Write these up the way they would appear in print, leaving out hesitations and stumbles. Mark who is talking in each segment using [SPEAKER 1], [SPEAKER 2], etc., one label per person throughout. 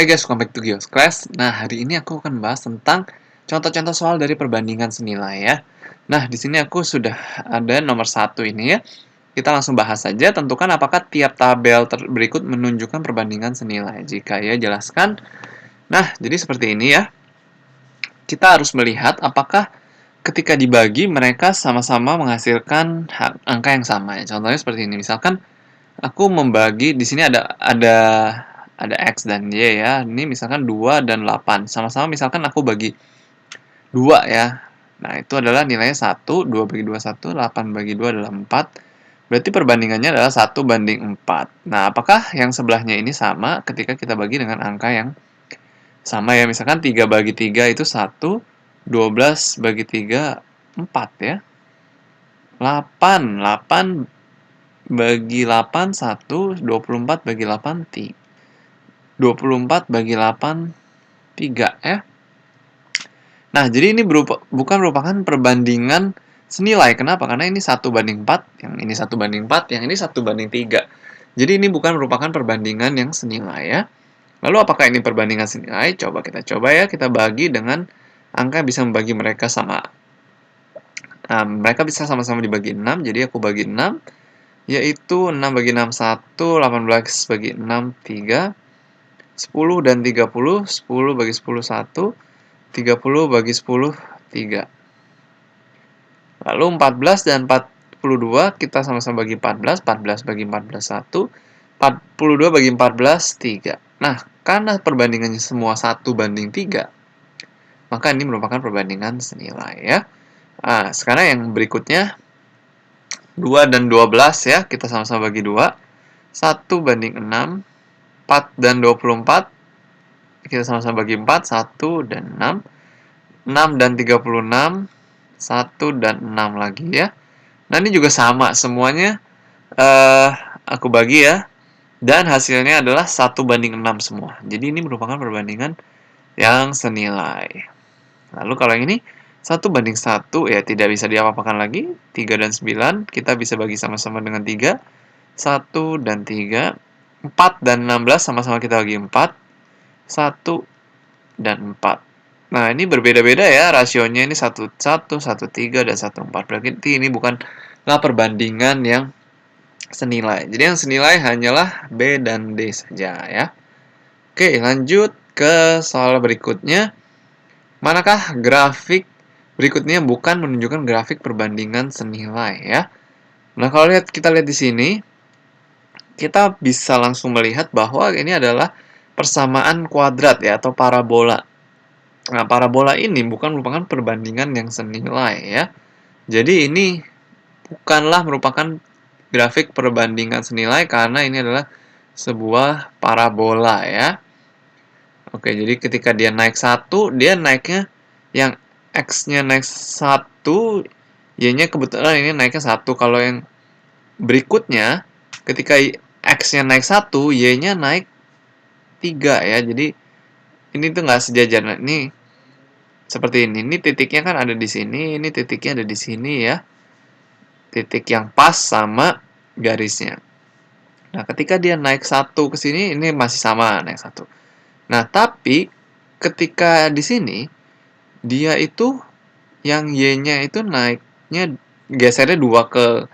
[SPEAKER 1] Hai guys, welcome back to Gios Class. Nah, hari ini aku akan bahas tentang contoh-contoh soal dari perbandingan senilai ya. Nah, di sini aku sudah ada nomor 1 ini ya. Kita langsung bahas saja, tentukan apakah tiap tabel berikut menunjukkan perbandingan senilai. Jika ya, jelaskan. Nah, jadi seperti ini ya. Kita harus melihat apakah ketika dibagi mereka sama-sama menghasilkan angka yang sama ya. Contohnya seperti ini. Misalkan aku membagi di sini ada X dan Y ya. Ini misalkan 2 dan 8. Sama-sama misalkan aku bagi 2 ya. Nah, itu adalah nilainya 1, 2 bagi 2 1, 8 bagi 2 adalah 4. Berarti perbandingannya adalah 1 banding 4. Nah, apakah yang sebelahnya ini sama ketika kita bagi dengan angka yang sama ya. Misalkan 3 bagi 3 itu 1, 12 bagi 3 4 ya. 8 bagi 8 1, 24 bagi 8 3. 24 bagi 8 3 ya. Nah, jadi ini bukan merupakan perbandingan senilai. Kenapa? Karena ini 1 banding 4, yang ini 1 banding 4, yang ini 1 banding 3. Jadi ini bukan merupakan perbandingan yang senilai ya. Lalu apakah ini perbandingan senilai? Kita coba ya, kita bagi dengan angka yang bisa membagi mereka sama. Nah, mereka bisa sama-sama dibagi 6, jadi aku bagi 6, yaitu 6 bagi 6 1, 18 bagi 6 3, 10 dan 30, 10 bagi 10 1, 30 bagi 10 3. Lalu 14 dan 42 kita sama-sama bagi 14, 14 bagi 14 1, 42 bagi 14 3. Nah, karena perbandingannya semua 1 banding 3, maka ini merupakan perbandingan senilai ya. Nah, sekarang yang berikutnya 2 dan 12 ya, kita sama-sama bagi 2. 1 banding 6, 4 dan 24, kita sama-sama bagi 4, 1 dan 6. 6 dan 36, 1 dan 6 lagi ya. Nah, ini juga sama semuanya aku bagi ya. Dan hasilnya adalah 1 banding 6 semua. Jadi ini merupakan perbandingan yang senilai. Lalu kalau yang ini 1 banding 1 ya tidak bisa diapa-apakan lagi. 3 dan 9 kita bisa bagi sama-sama dengan 3. 1 dan 3. 4 dan 16 sama-sama kita bagi 4. 1 dan 4. Nah, ini berbeda-beda ya rasionya, ini 1 1, 1 3 dan 1 4. Berarti ini bukanlah perbandingan yang senilai. Jadi yang senilai hanyalah B dan D saja ya. Oke, lanjut ke soal berikutnya. Manakah grafik berikutnya bukan menunjukkan grafik perbandingan senilai ya? Nah, kalau kita lihat di sini, kita bisa langsung melihat bahwa ini adalah persamaan kuadrat ya atau parabola. Nah, parabola ini bukan merupakan perbandingan yang senilai ya. Jadi ini bukanlah merupakan grafik perbandingan senilai karena ini adalah sebuah parabola ya. Oke, jadi ketika dia naik 1, dia naiknya yang X-nya naik 1, Y-nya kebetulan ini naiknya 1. Kalau yang berikutnya, ketika X-nya naik 1, Y-nya naik 3 ya. Jadi ini tuh nggak sejajar. Nah, ini seperti ini. Ini titiknya kan ada di sini, ini titiknya ada di sini ya. Titik yang pas sama garisnya. Nah, ketika dia naik 1 ke sini, ini masih sama naik 1. Nah, tapi ketika di sini, dia itu yang Y-nya itu naiknya gesernya 2 ke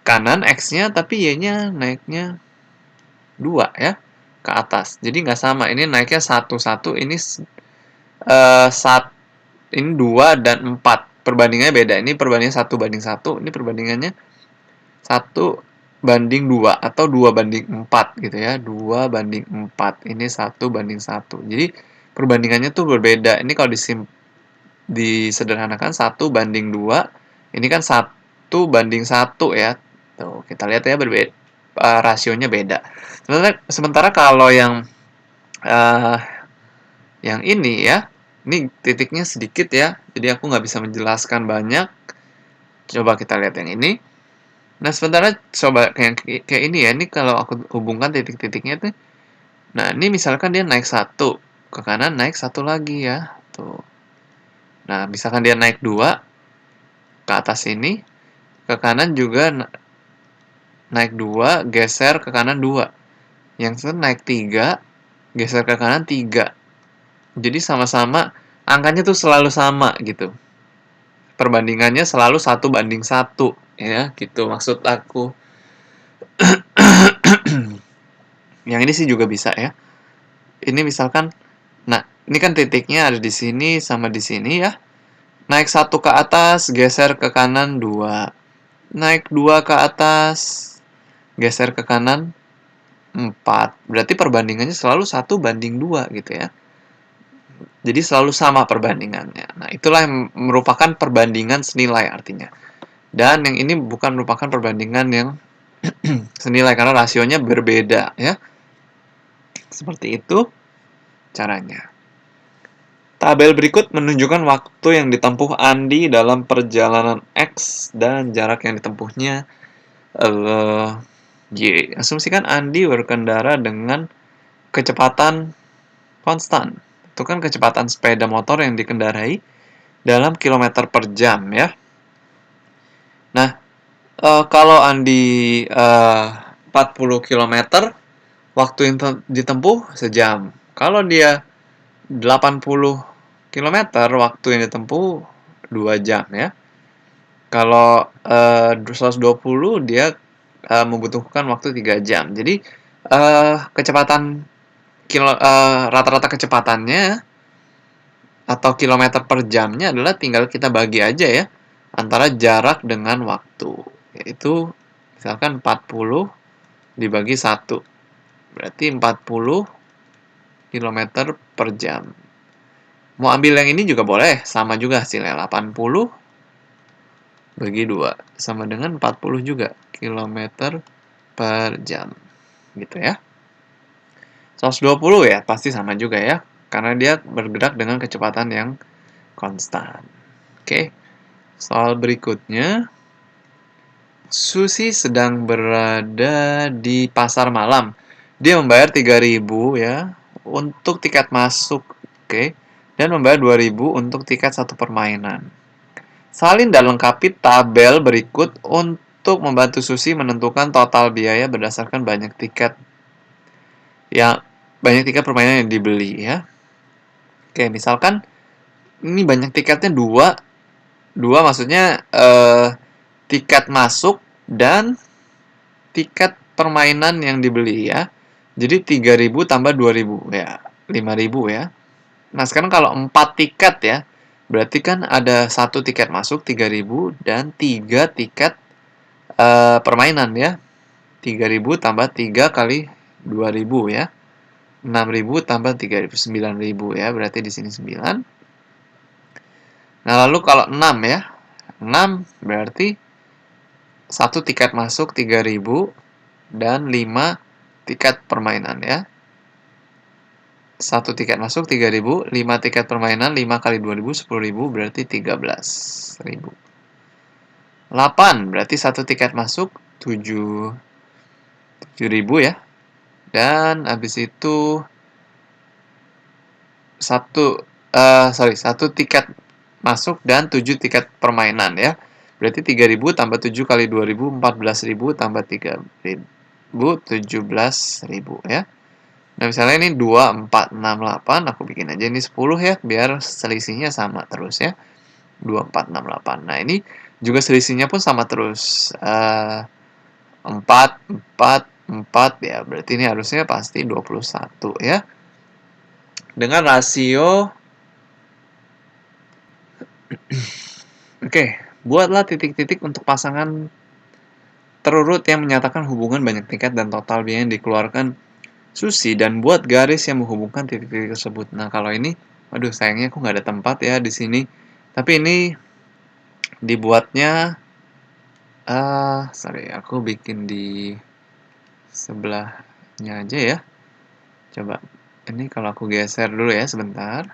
[SPEAKER 1] kanan X-nya, tapi Y-nya naiknya 2 ya ke atas. Jadi nggak sama. Ini naiknya 1 ini ini 2 dan 4. Perbandingannya beda. Ini perbandingan 1 banding 1. Ini perbandingannya 1 banding 2 atau 2 banding 4 gitu ya. 2 banding 4. Ini 1 banding 1. Jadi perbandingannya tuh berbeda. Ini kalau disederhanakan 1 banding 2. Ini kan 1 banding 1 ya. Tuh, kita lihat ya berbeda. Rasionya beda. Sementara kalau yang ini ya, ini titiknya sedikit ya, jadi aku nggak bisa menjelaskan banyak. Coba kita lihat yang ini. Nah, sementara coba kayak ini ya, ini kalau aku hubungkan titik-titiknya tuh. Nah, ini misalkan dia naik 1, ke kanan naik 1 lagi ya. Tuh. Nah, misalkan dia naik 2, ke atas ini, ke kanan juga naik 2, geser ke kanan 2. Yang itu naik 3, geser ke kanan 3. Jadi sama-sama angkanya tuh selalu sama gitu. Perbandingannya selalu 1:1 ya, gitu maksud aku. Yang ini sih juga bisa ya. Ini misalkan, nah ini kan titiknya ada di sini sama di sini ya. Naik 1 ke atas, geser ke kanan 2. Naik 2 ke atas, geser ke kanan 4. Berarti perbandingannya selalu 1:2 gitu ya. Jadi selalu sama perbandingannya. Nah, itulah yang merupakan perbandingan senilai artinya. Dan yang ini bukan merupakan perbandingan yang senilai karena rasionya berbeda ya. Seperti itu caranya. Tabel berikut menunjukkan waktu yang ditempuh Andi dalam perjalanan X dan jarak yang ditempuhnya Y. Asumsikan Andi berkendara dengan kecepatan konstan. Itu kan kecepatan sepeda motor yang dikendarai dalam kilometer per jam ya. Nah, kalau Andi 40 km, waktu yang ditempuh sejam. Kalau dia 80 km, waktu yang ditempuh 2 jam ya. Kalau 120 dia membutuhkan waktu 3 jam. Jadi kecepatan rata-rata kecepatannya atau kilometer per jamnya adalah tinggal kita bagi aja ya antara jarak dengan waktu. Yaitu misalkan 40 dibagi 1. Berarti 40 km per jam. Mau ambil yang ini juga boleh, sama juga hasilnya 80 bagi 2 sama dengan 40 juga km per jam. Gitu ya. 120 ya pasti sama juga ya, karena dia bergerak dengan kecepatan yang konstan. Oke. Soal berikutnya, Susi sedang berada di pasar malam. Dia membayar 3.000 ya untuk tiket masuk, oke, dan membayar 2.000 untuk tiket satu permainan. Salin dan lengkapi tabel berikut untuk membantu Susi menentukan total biaya berdasarkan banyak tiket permainan yang dibeli ya. Oke, misalkan ini banyak tiketnya 2 maksudnya tiket masuk dan tiket permainan yang dibeli ya. Jadi 3.000 tambah 2.000 ya, 5.000 ya. Nah, sekarang kalau 4 tiket ya, berarti kan ada 1 tiket masuk 3.000 dan 3 tiket permainan ya. 3.000 tambah 3 kali 2.000 ya. 6.000 tambah 3.000, 9.000 ya, berarti di sini 9. Nah, lalu kalau 6 ya. 6 berarti 1 tiket masuk 3.000 dan 5 tiket permainan ya. 1 tiket masuk 3.000, 5 tiket permainan, 5 kali 2.000, 10.000 berarti 13.000. 8 berarti 1 tiket masuk 7.000 ya. Dan habis itu 1 tiket masuk dan 7 tiket permainan ya. Berarti 3.000 tambah 7 kali 2.000, 14.000 tambah 3.000, 17.000 ya. Nah, misalnya ini 2, 4, 6, 8, aku bikin aja ini 10 ya, biar selisihnya sama terus ya. 2, 4, 6, 8. Nah, ini juga selisihnya pun sama terus. 4, 4, 4 ya, berarti ini harusnya pasti 21 ya. Dengan rasio Oke, buatlah titik-titik untuk pasangan terurut yang menyatakan hubungan banyak tingkat dan total biaya yang dikeluarkan Susi dan buat garis yang menghubungkan titik-titik tersebut. Nah, kalau ini, aduh sayangnya aku nggak ada tempat ya di sini. Tapi ini dibuatnya, sorry, aku bikin di sebelahnya aja ya. Coba, ini kalau aku geser dulu ya sebentar.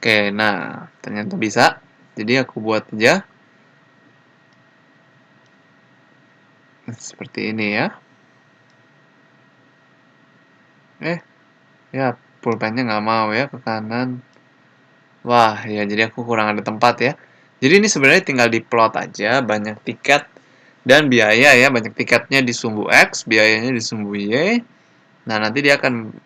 [SPEAKER 1] Oke, nah ternyata bisa. Jadi aku buat aja seperti ini ya. Ya pulpennya nggak mau ya ke kanan. Wah, ya jadi aku kurang ada tempat ya. Jadi ini sebenarnya tinggal diplot aja banyak tiket dan biaya ya. Banyak tiketnya di sumbu X, biayanya di sumbu Y. Nah, nanti dia akan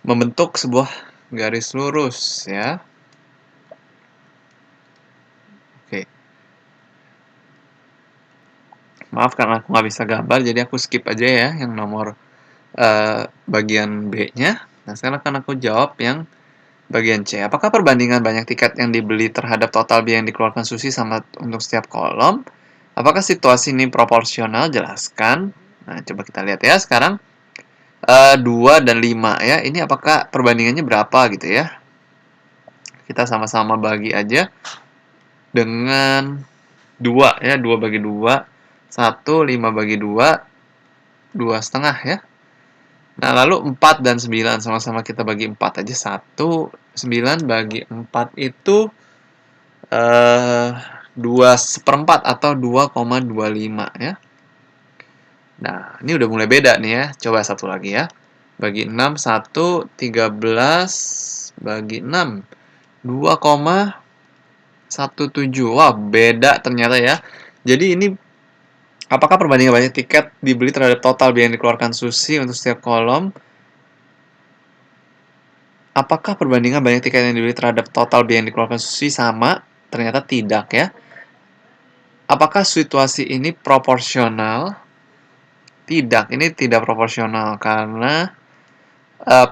[SPEAKER 1] membentuk sebuah garis lurus ya. Oke. Maaf karena aku nggak bisa gambar, jadi aku skip aja ya yang nomor bagian B-nya. Nah, sekarang akan aku jawab yang bagian C. Apakah perbandingan banyak tiket yang dibeli terhadap total biaya yang dikeluarkan Susi sama untuk setiap kolom? Apakah situasi ini proporsional? Jelaskan. Nah, coba kita lihat ya sekarang. 2 dan 5 ya. Ini apakah perbandingannya berapa gitu ya? Kita sama-sama bagi aja dengan 2 ya. 2 bagi 2. 1, 5 bagi 2. 2,5 ya. Nah, lalu 4 dan 9 sama-sama kita bagi 4 aja. 1, 9 bagi 4 itu 2/4 atau 2,25 ya. Nah, ini udah mulai beda nih ya. Coba satu lagi ya. Bagi 6, 1, 13 bagi 6. 2,17. Wah, beda ternyata ya. Jadi ini apakah perbandingan banyak tiket dibeli terhadap total biaya yang dikeluarkan Susi untuk setiap kolom? Apakah perbandingan banyak tiket yang dibeli terhadap total biaya yang dikeluarkan Susi sama? Ternyata tidak ya. Apakah situasi ini proporsional? Tidak, ini tidak proporsional karena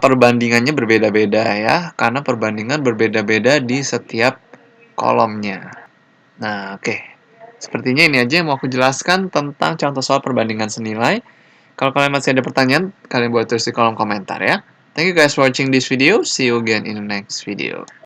[SPEAKER 1] perbandingannya berbeda-beda ya. Karena perbandingan berbeda-beda di setiap kolomnya. Nah, oke. Sepertinya ini aja yang mau aku jelaskan tentang contoh soal perbandingan senilai. Kalau kalian masih ada pertanyaan, kalian boleh tulis di kolom komentar ya. Thank you guys for watching this video. See you again in the next video.